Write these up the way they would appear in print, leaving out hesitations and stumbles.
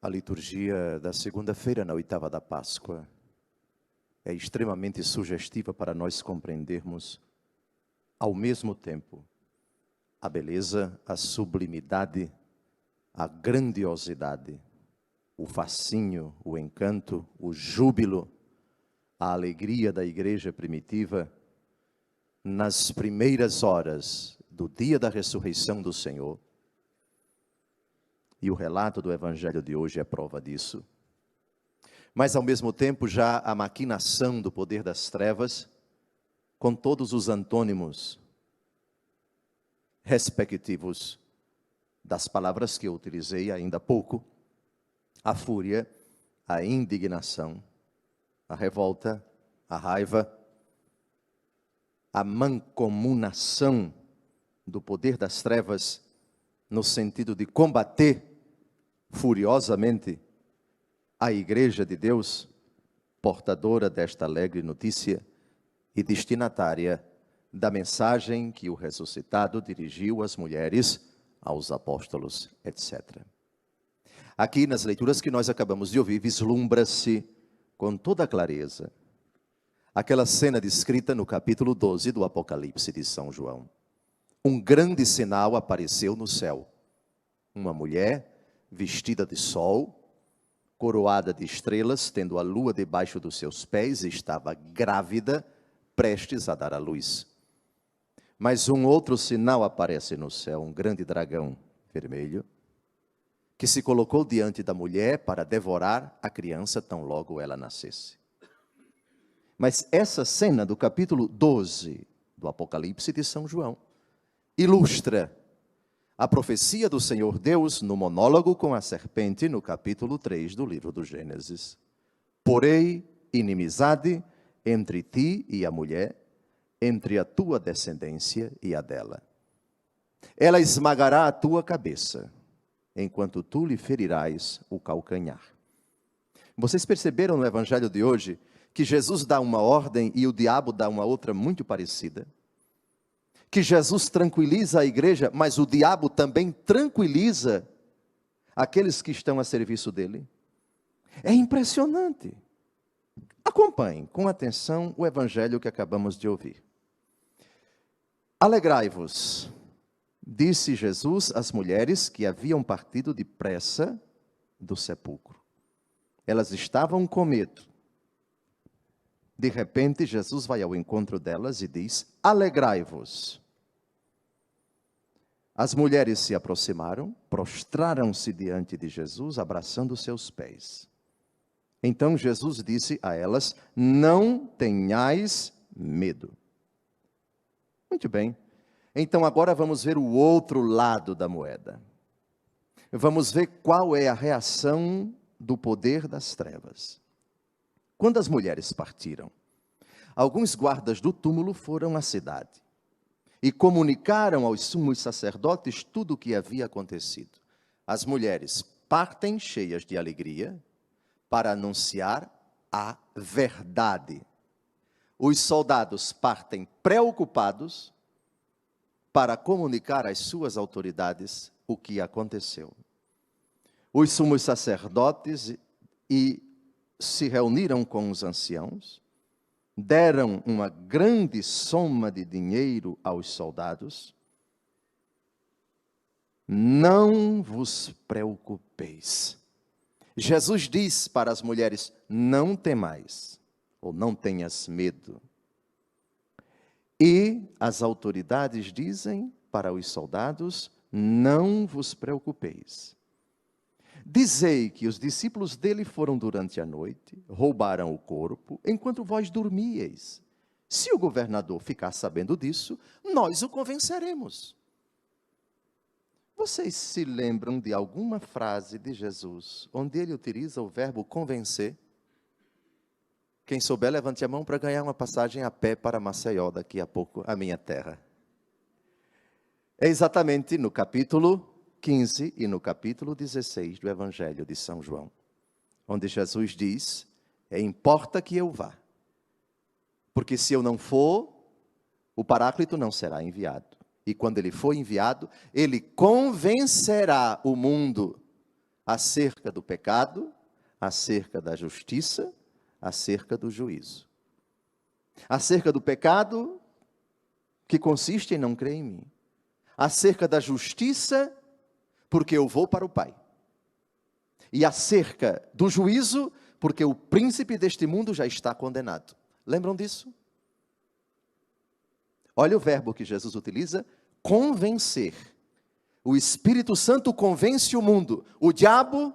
A liturgia da segunda-feira, na oitava da Páscoa, é extremamente sugestiva para nós compreendermos, ao mesmo tempo, a beleza, a sublimidade, a grandiosidade, o fascínio, o encanto, o júbilo, a alegria da igreja primitiva, nas primeiras horas do dia da ressurreição do Senhor. E o relato do Evangelho de hoje é prova disso. Mas, ao mesmo tempo, já a maquinação do poder das trevas, com todos os antônimos respectivos das palavras que eu utilizei ainda há pouco: a fúria, a indignação, a revolta, a raiva, a mancomunação do poder das trevas, no sentido de combater furiosamente a Igreja de Deus, portadora desta alegre notícia e destinatária da mensagem que o ressuscitado dirigiu às mulheres, aos apóstolos, etc. Aqui nas leituras que nós acabamos de ouvir, vislumbra-se com toda clareza aquela cena descrita no capítulo 12 do Apocalipse de São João. Um grande sinal apareceu no céu. Uma mulher vestida de sol, coroada de estrelas, tendo a lua debaixo dos seus pés, estava grávida, prestes a dar à luz. Mas um outro sinal aparece no céu, um grande dragão vermelho, que se colocou diante da mulher para devorar a criança tão logo ela nascesse. Mas essa cena do capítulo 12 do Apocalipse de São João ilustra a profecia do Senhor Deus no monólogo com a serpente no capítulo 3 do livro do Gênesis. Porém, inimizade entre ti e a mulher, entre a tua descendência e a dela. Ela esmagará a tua cabeça, enquanto tu lhe ferirás o calcanhar. Vocês perceberam no evangelho de hoje que Jesus dá uma ordem e o diabo dá uma outra muito parecida? Que Jesus tranquiliza a igreja, mas o diabo também tranquiliza aqueles que estão a serviço dele. É impressionante. Acompanhem com atenção o evangelho que acabamos de ouvir. Alegrai-vos, disse Jesus às mulheres que haviam partido depressa do sepulcro. Elas estavam com medo. De repente, Jesus vai ao encontro delas e diz: alegrai-vos. As mulheres se aproximaram, prostraram-se diante de Jesus, abraçando seus pés. Então Jesus disse a elas: não tenhais medo. Muito bem. Então agora vamos ver o outro lado da moeda. Vamos ver qual é a reação do poder das trevas. Quando as mulheres partiram, alguns guardas do túmulo foram à cidade e comunicaram aos sumos sacerdotes tudo o que havia acontecido. As mulheres partem cheias de alegria para anunciar a verdade. Os soldados partem preocupados para comunicar às suas autoridades o que aconteceu. Os sumos sacerdotes se reuniram com os anciãos, deram uma grande soma de dinheiro aos soldados. Não vos preocupeis. Jesus diz para as mulheres: não temais, ou não tenhas medo. E as autoridades dizem para os soldados: não vos preocupeis. Dizei que os discípulos dele foram durante a noite, roubaram o corpo, enquanto vós dormíeis. Se o governador ficar sabendo disso, nós o convenceremos. Vocês se lembram de alguma frase de Jesus, onde ele utiliza o verbo convencer? Quem souber, levante a mão para ganhar uma passagem a pé para Maceió, daqui a pouco, a minha terra. É exatamente no capítulo 15 e no capítulo 16 do Evangelho de São João, onde Jesus diz: importa que eu vá, porque se eu não for, o Paráclito não será enviado. E quando ele for enviado, ele convencerá o mundo acerca do pecado, acerca da justiça, acerca do juízo. Acerca do pecado, que consiste em não crer em mim. Acerca da justiça, porque eu vou para o Pai. E acerca do juízo, porque o príncipe deste mundo já está condenado. Lembram disso? Olha o verbo que Jesus utiliza: convencer. O Espírito Santo convence o mundo. O diabo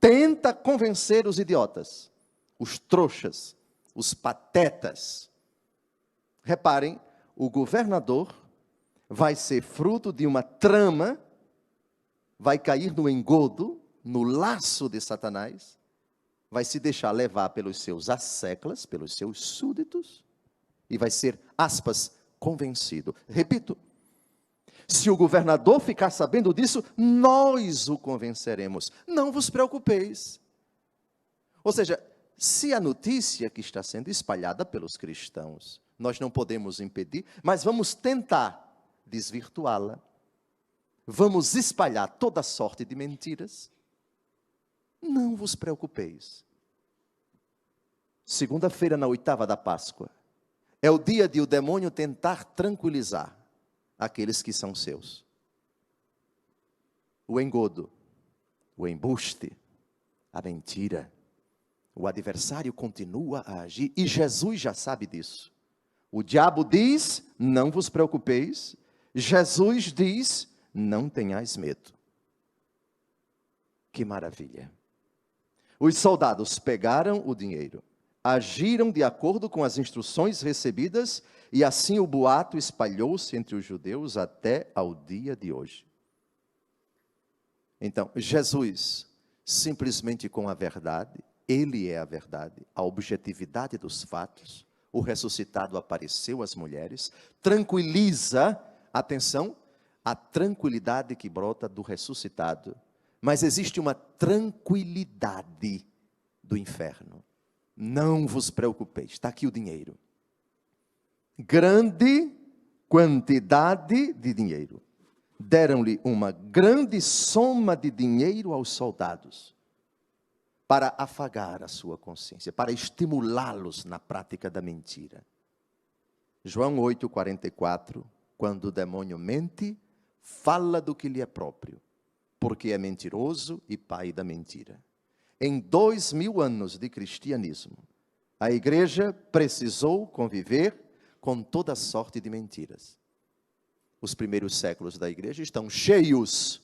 tenta convencer os idiotas, os trouxas, os patetas. Reparem, o governador vai ser fruto de uma trama, vai cair no engodo, no laço de Satanás, vai se deixar levar pelos seus asseclas, pelos seus súditos, e vai ser, aspas, convencido. Repito, se o governador ficar sabendo disso, nós o convenceremos. Não vos preocupeis. Ou seja, se a notícia que está sendo espalhada pelos cristãos, nós não podemos impedir, mas vamos tentar desvirtuá-la. Vamos espalhar toda sorte de mentiras. Não vos preocupeis. Segunda-feira, na 8ª da Páscoa, é o dia de o demônio tentar tranquilizar aqueles que são seus. O engodo, o embuste, a mentira. O adversário continua a agir e Jesus já sabe disso. O diabo diz, não vos preocupeis. Jesus diz, não tenhais medo. Que maravilha. Os soldados pegaram o dinheiro, agiram de acordo com as instruções recebidas, e assim o boato espalhou-se entre os judeus até ao dia de hoje. Então, Jesus, simplesmente com a verdade, ele é a verdade, a objetividade dos fatos, o ressuscitado apareceu às mulheres, tranquiliza, atenção, a tranquilidade que brota do ressuscitado, mas existe uma tranquilidade do inferno. Não vos preocupeis, está aqui o dinheiro. Grande quantidade de dinheiro. Deram-lhe uma grande soma de dinheiro aos soldados, para afagar a sua consciência, para estimulá-los na prática da mentira. João 8,44, quando o demônio mente, fala do que lhe é próprio, porque é mentiroso e pai da mentira. Em 2000 anos de cristianismo, a igreja precisou conviver com toda sorte de mentiras. Os primeiros séculos da igreja estão cheios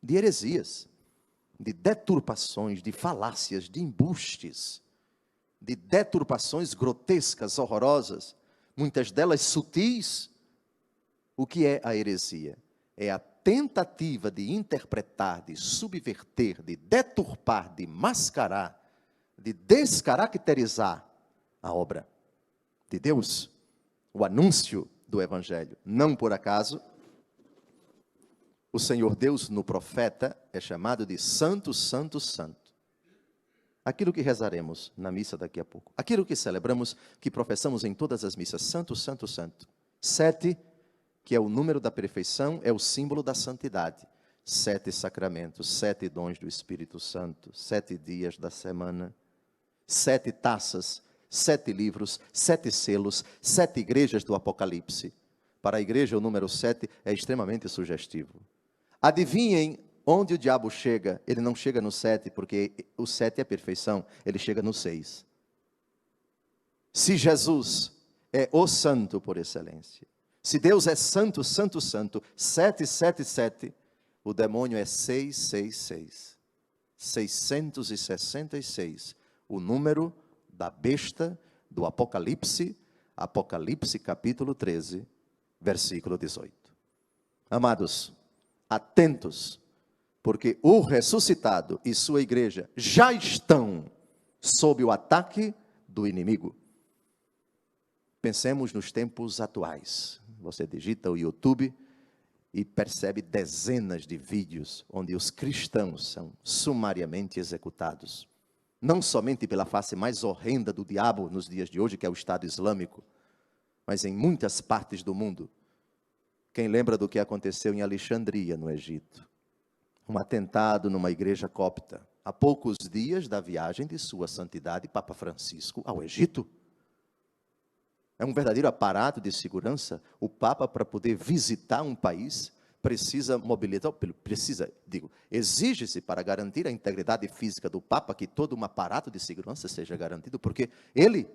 de heresias, de deturpações, de falácias, de embustes, de deturpações grotescas, horrorosas, muitas delas sutis. O que é a heresia? É a tentativa de interpretar, de subverter, de deturpar, de mascarar, de descaracterizar a obra de Deus, o anúncio do Evangelho. Não por acaso, o Senhor Deus no profeta é chamado de Santo, Santo, Santo. Aquilo que rezaremos na missa daqui a pouco, aquilo que celebramos, que professamos em todas as missas, Santo, Santo, Santo. 7, que é o número da perfeição, é o símbolo da santidade. 7 sacramentos, 7 dons do Espírito Santo, 7 dias da semana, 7 taças, 7 livros, 7 selos, 7 igrejas do Apocalipse. Para a igreja, o número 7 é extremamente sugestivo. Adivinhem onde o diabo chega? Ele não chega no 7, porque o 7 é perfeição, ele chega no 6. Se Jesus é o santo por excelência, se Deus é santo, santo, santo, 7, 7, 7, o demônio é 6, 6, 6. 666, o número da besta do Apocalipse, Apocalipse capítulo 13, versículo 18. Amados, atentos, porque o ressuscitado e sua igreja já estão sob o ataque do inimigo. Pensemos nos tempos atuais. Você digita o YouTube e percebe dezenas de vídeos onde os cristãos são sumariamente executados. Não somente pela face mais horrenda do diabo nos dias de hoje, que é o Estado Islâmico, mas em muitas partes do mundo. Quem lembra do que aconteceu em Alexandria, no Egito? um atentado numa igreja copta, a poucos dias da viagem de Sua Santidade Papa Francisco ao Egito. É um verdadeiro aparato de segurança. O Papa, para poder visitar um país, precisa mobilizar, exige-se para garantir a integridade física do Papa que todo um aparato de segurança seja garantido, porque ele,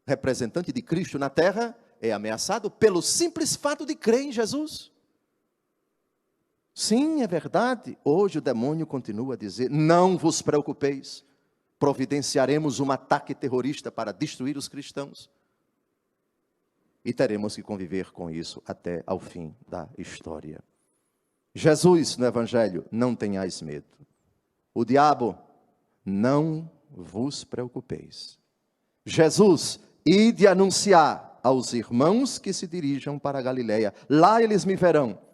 representante de Cristo na terra, é ameaçado pelo simples fato de crer em Jesus. Sim, é verdade. Hoje o demônio continua a dizer: não vos preocupeis, providenciaremos um ataque terrorista para destruir os cristãos. E teremos que conviver com isso até ao fim da história. Jesus, no Evangelho: não tenhais medo. O diabo: não vos preocupeis. Jesus: ide anunciar aos irmãos que se dirijam para a Galileia, lá eles me verão.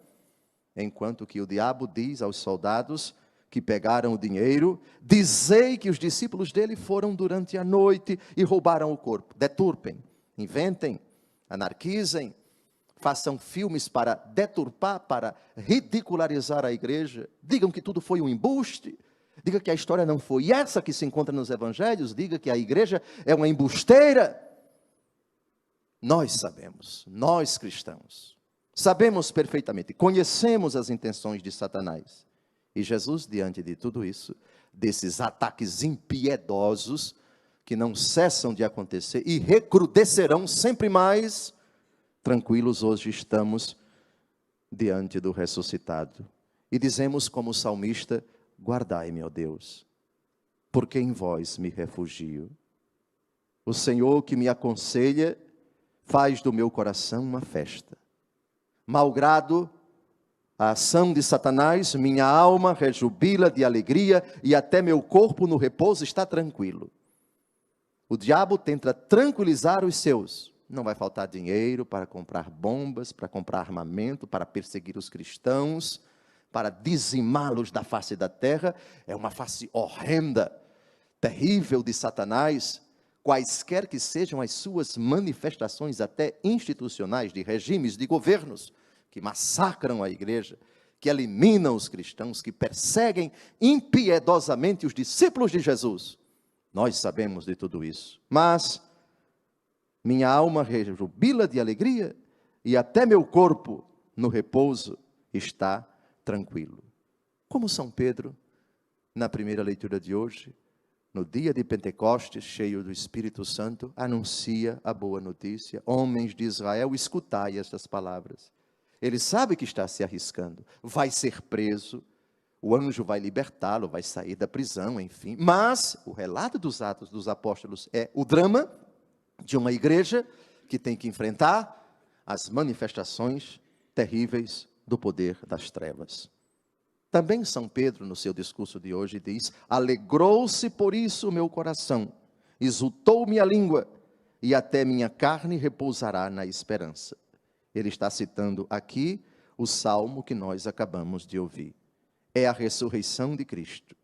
Enquanto que o diabo diz aos soldados que pegaram o dinheiro: dizei que os discípulos dele foram durante a noite e roubaram o corpo. Deturpem, inventem, anarquizem, façam filmes para deturpar, para ridicularizar a igreja, digam que tudo foi um embuste, diga que a história não foi essa que se encontra nos evangelhos, diga que a igreja é uma embusteira. Nós sabemos, nós cristãos, sabemos perfeitamente, conhecemos as intenções de Satanás. E Jesus, diante de tudo isso, desses ataques impiedosos, que não cessam de acontecer e recrudescerão sempre mais, tranquilos hoje estamos diante do ressuscitado. E dizemos como o salmista: guardai-me, ó Deus, porque em vós me refugio. O Senhor que me aconselha faz do meu coração uma festa. Malgrado a ação de Satanás, minha alma rejubila de alegria e até meu corpo no repouso está tranquilo. O diabo tenta tranquilizar os seus. Não vai faltar dinheiro para comprar bombas, para comprar armamento, para perseguir os cristãos, para dizimá-los da face da terra. É uma face horrenda, terrível de Satanás, quaisquer que sejam as suas manifestações até institucionais, de regimes, de governos, que massacram a igreja, que eliminam os cristãos, que perseguem impiedosamente os discípulos de Jesus. Nós sabemos de tudo isso, mas minha alma rejubila de alegria e até meu corpo no repouso está tranquilo. Como São Pedro, na primeira leitura de hoje, no dia de Pentecostes, cheio do Espírito Santo, anuncia a boa notícia: homens de Israel, escutai estas palavras. Ele sabe que está se arriscando, vai ser preso, o anjo vai libertá-lo, vai sair da prisão, enfim. Mas o relato dos Atos dos Apóstolos é o drama de uma igreja que tem que enfrentar as manifestações terríveis do poder das trevas. Também São Pedro, no seu discurso de hoje, diz: alegrou-se por isso o meu coração, exultou minha língua, e até minha carne repousará na esperança. Ele está citando aqui o salmo que nós acabamos de ouvir. É a ressurreição de Cristo,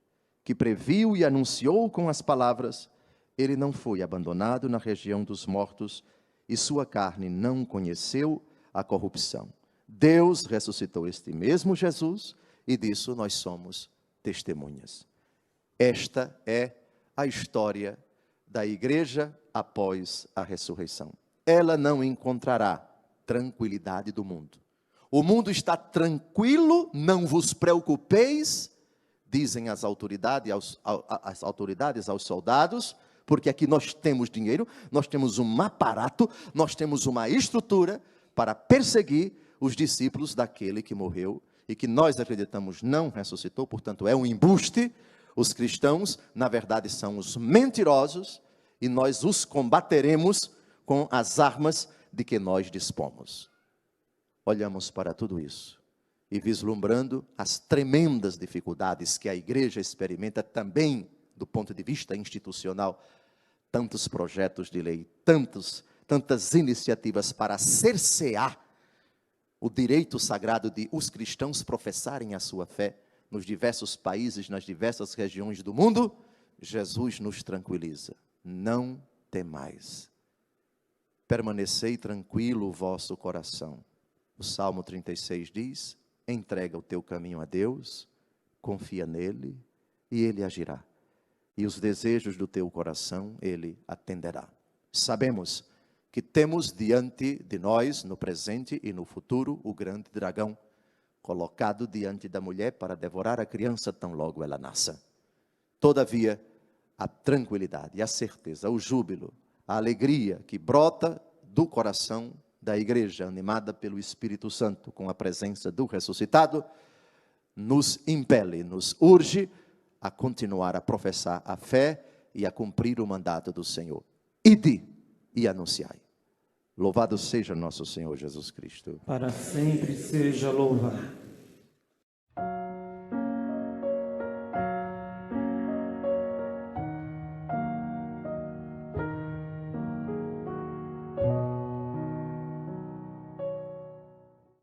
que previu e anunciou com as palavras: ele não foi abandonado na região dos mortos, e sua carne não conheceu a corrupção. Deus ressuscitou este mesmo Jesus, e disso nós somos testemunhas. Esta é a história da igreja após a ressurreição. Ela não encontrará tranquilidade do mundo. O mundo está tranquilo, não vos preocupeis, dizem as autoridades aos soldados, porque aqui nós temos dinheiro, nós temos um aparato, nós temos uma estrutura para perseguir os discípulos daquele que morreu e que nós acreditamos não ressuscitou, portanto é um embuste. Os cristãos, na verdade, são os mentirosos e nós os combateremos com as armas de que nós dispomos. Olhamos para tudo isso e vislumbrando as tremendas dificuldades que a igreja experimenta também do ponto de vista institucional, tantos projetos de lei, tantas iniciativas para cercear o direito sagrado de os cristãos professarem a sua fé nos diversos países, nas diversas regiões do mundo. Jesus nos tranquiliza: não temais, permanecei tranquilo o vosso coração. O Salmo 36 diz: entrega o teu caminho a Deus, confia nele e ele agirá. E os desejos do teu coração ele atenderá. Sabemos que temos diante de nós, no presente e no futuro, o grande dragão, colocado diante da mulher para devorar a criança tão logo ela nasça. Todavia, a tranquilidade, a certeza, o júbilo, a alegria que brota do coração da igreja, animada pelo Espírito Santo, com a presença do ressuscitado, nos impele, nos urge a continuar a professar a fé e a cumprir o mandato do Senhor. Ide e anunciai. Louvado seja nosso Senhor Jesus Cristo. Para sempre seja louvado.